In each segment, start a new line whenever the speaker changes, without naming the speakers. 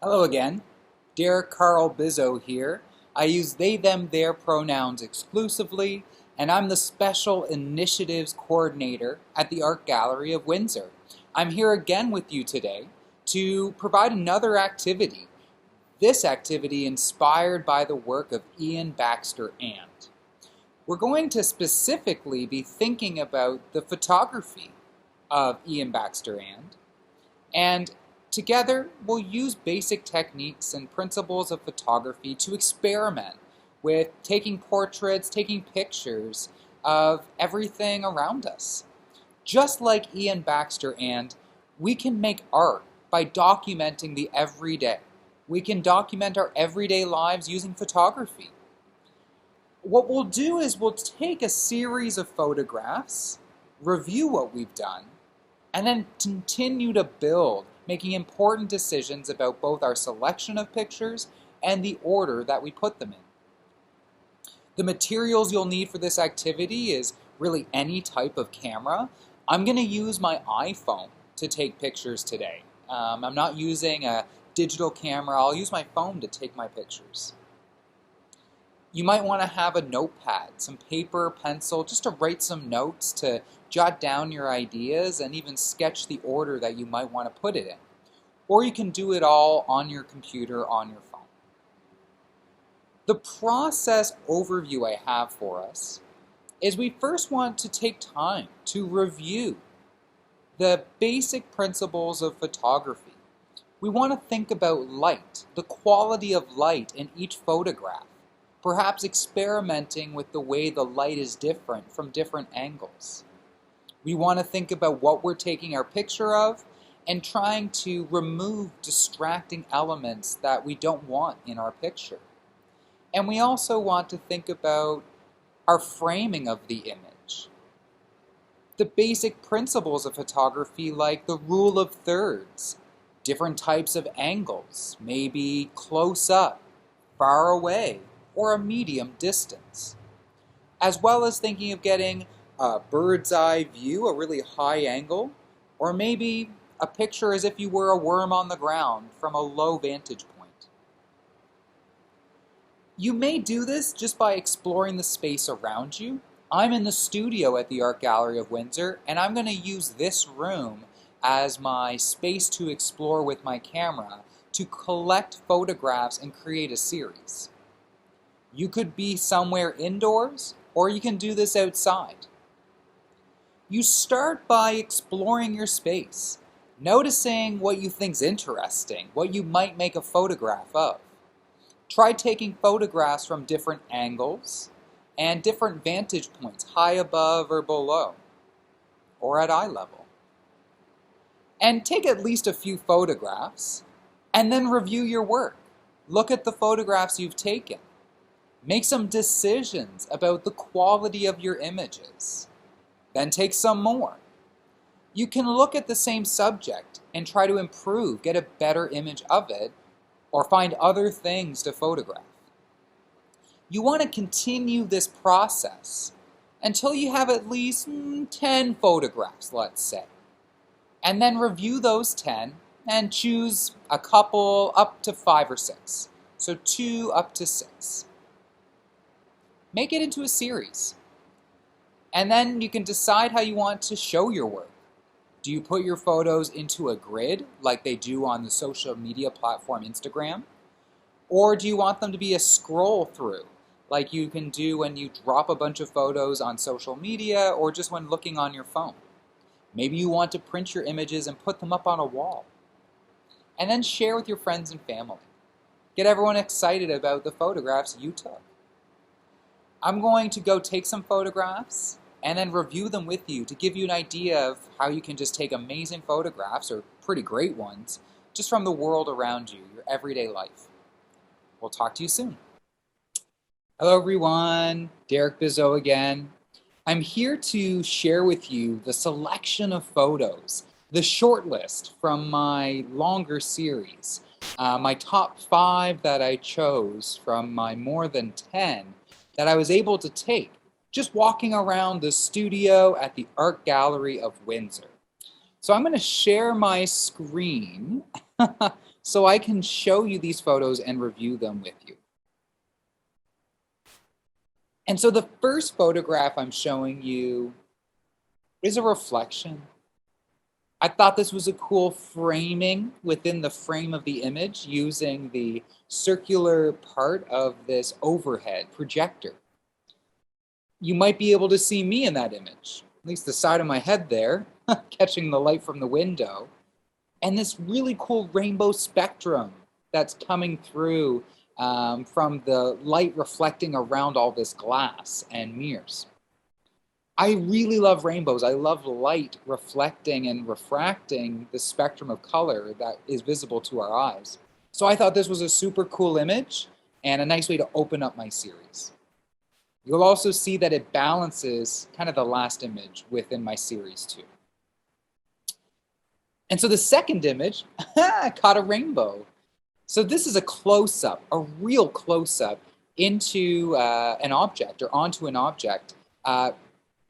Hello again. Derek Carl Bizzo here. I use they, them, their pronouns exclusively, and I'm the Special Initiatives Coordinator at the Art Gallery of Windsor. I'm here again with you today to provide another activity. This activity inspired by the work of IAIN Baxter and. We're going to specifically be thinking about the photography of IAIN Baxter and together, we'll use basic techniques and principles of photography to experiment with taking portraits, taking pictures of everything around us. Just like IAIN Baxter and, we can make art by documenting the everyday. We can document our everyday lives using photography. What we'll do is we'll take a series of photographs, review what we've done, and then continue to build, making important decisions about both our selection of pictures and the order that we put them in. The materials you'll need for this activity is really any type of camera. I'm going to use my iPhone to take pictures today. I'm not using a digital camera. I'll use my phone to take my pictures. You might want to have a notepad, some paper, pencil, just to write some notes, to jot down your ideas and even sketch the order that you might want to put it in. Or you can do it all on your computer, on your phone. The process overview I have for us is we first want to take time to review the basic principles of photography. We want to think about light, the quality of light in each photograph, perhaps experimenting with the way the light is different from different angles. We want to think about what we're taking our picture of and trying to remove distracting elements that we don't want in our picture. And we also want to think about our framing of the image. The basic principles of photography, like the rule of thirds, different types of angles, maybe close up, far away, or a medium distance, as well as thinking of getting a bird's eye view, a really high angle, or maybe a picture as if you were a worm on the ground from a low vantage point. You may do this just by exploring the space around you. I'm in the studio at the Art Gallery of Windsor, and I'm going to use this room as my space to explore with my camera to collect photographs and create a series. You could be somewhere indoors, or you can do this outside. You start by exploring your space, noticing what you think's interesting, what you might make a photograph of. Try taking photographs from different angles and different vantage points, high above or below, or at eye level. And take at least a few photographs, and then review your work. Look at the photographs you've taken. Make some decisions about the quality of your images. Then take some more. You can look at the same subject and try to improve, get a better image of it, or find other things to photograph. You want to continue this process until you have at least 10 photographs, let's say. And then review those 10 and choose a couple up to 5 or 6. So 2 up to 6. Make it into a series. And then you can decide how you want to show your work. Do you put your photos into a grid like they do on the social media platform Instagram? Or do you want them to be a scroll through like you can do when you drop a bunch of photos on social media or just when looking on your phone? Maybe you want to print your images and put them up on a wall. And then share with your friends and family. Get everyone excited about the photographs you took. I'm going to go take some photographs and then review them with you to give you an idea of how you can just take amazing photographs, or pretty great ones, just from the world around you, your everyday life. We'll talk to you soon. Hello everyone, Derek Bizzo again. I'm here to share with you the selection of photos, the short list from my longer series, my top 5 that I chose from my more than 10 that I was able to take just walking around the studio at the Art Gallery of Windsor. So I'm going to share my screen so I can show you these photos and review them with you. And so the first photograph I'm showing you is a reflection. I thought this was a cool framing within the frame of the image using the circular part of this overhead projector. You might be able to see me in that image, at least the side of my head there, catching the light from the window, and this really cool rainbow spectrum that's coming through from the light reflecting around all this glass and mirrors. I really love rainbows. I love light reflecting and refracting the spectrum of color that is visible to our eyes. So I thought this was a super cool image and a nice way to open up my series. You'll also see that it balances kind of the last image within my series too. And so the second image caught a rainbow. So this is a close-up, a real close-up into an object or onto an object,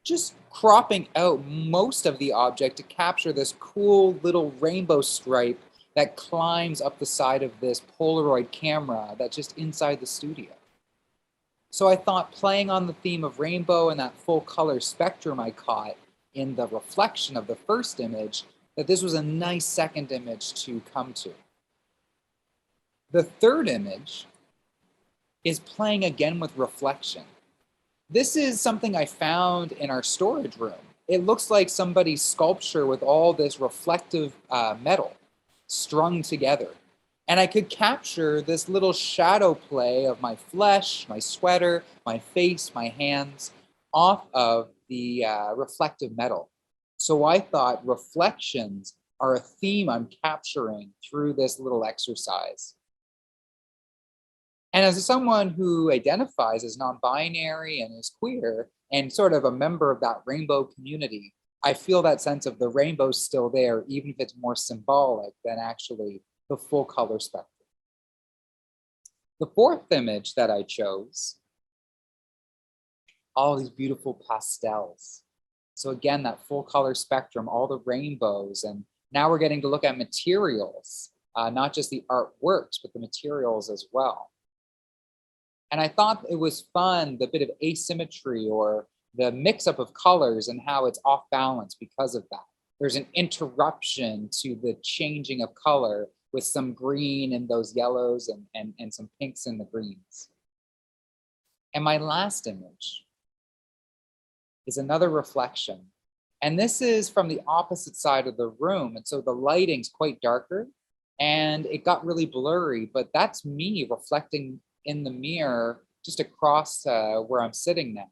just cropping out most of the object to capture this cool little rainbow stripe that climbs up the side of this Polaroid camera that's just inside the studio. So I thought, playing on the theme of rainbow and that full color spectrum I caught in the reflection of the first image, that this was a nice second image to come to. The third image is playing again with reflection. This is something I found in our storage room. It looks like somebody's sculpture with all this reflective metal strung together. And I could capture this little shadow play of my flesh, my sweater, my face, my hands off of the reflective metal. So I thought reflections are a theme I'm capturing through this little exercise. And as someone who identifies as non-binary and is queer and sort of a member of that rainbow community, I feel that sense of the rainbow's still there, even if it's more symbolic than actually the full color spectrum. The fourth image that I chose, all these beautiful pastels. So again, that full color spectrum, all the rainbows, and now we're getting to look at materials, not just the artworks, but the materials as well. And I thought it was fun, the bit of asymmetry or the mix-up of colors and how it's off balance because of that. There's an interruption to the changing of color with some green and those yellows and some pinks in the greens. And my last image is another reflection. And this is from the opposite side of the room. And so the lighting's quite darker and it got really blurry, but that's me reflecting in the mirror just across where I'm sitting now.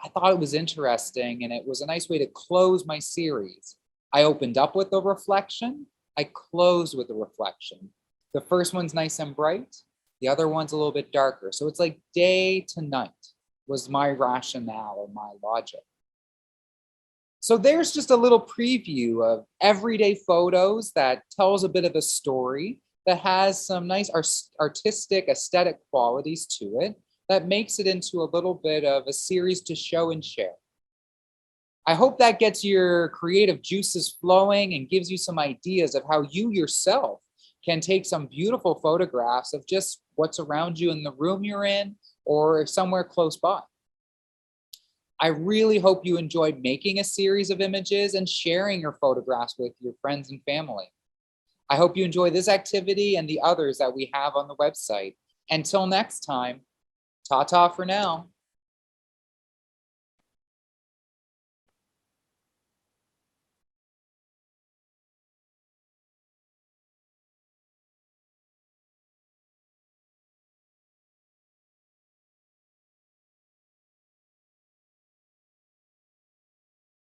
I thought it was interesting and it was a nice way to close my series. I opened up with a reflection, I closed with a reflection. The first one's nice and bright, the other one's a little bit darker. So it's like day to night was my rationale or my logic. So there's just a little preview of everyday photos that tells a bit of a story that has some nice artistic aesthetic qualities to it that makes it into a little bit of a series to show and share. I hope that gets your creative juices flowing and gives you some ideas of how you yourself can take some beautiful photographs of just what's around you in the room you're in or somewhere close by. I really hope you enjoyed making a series of images and sharing your photographs with your friends and family. I hope you enjoy this activity and the others that we have on the website. Until next time, ta-ta for now.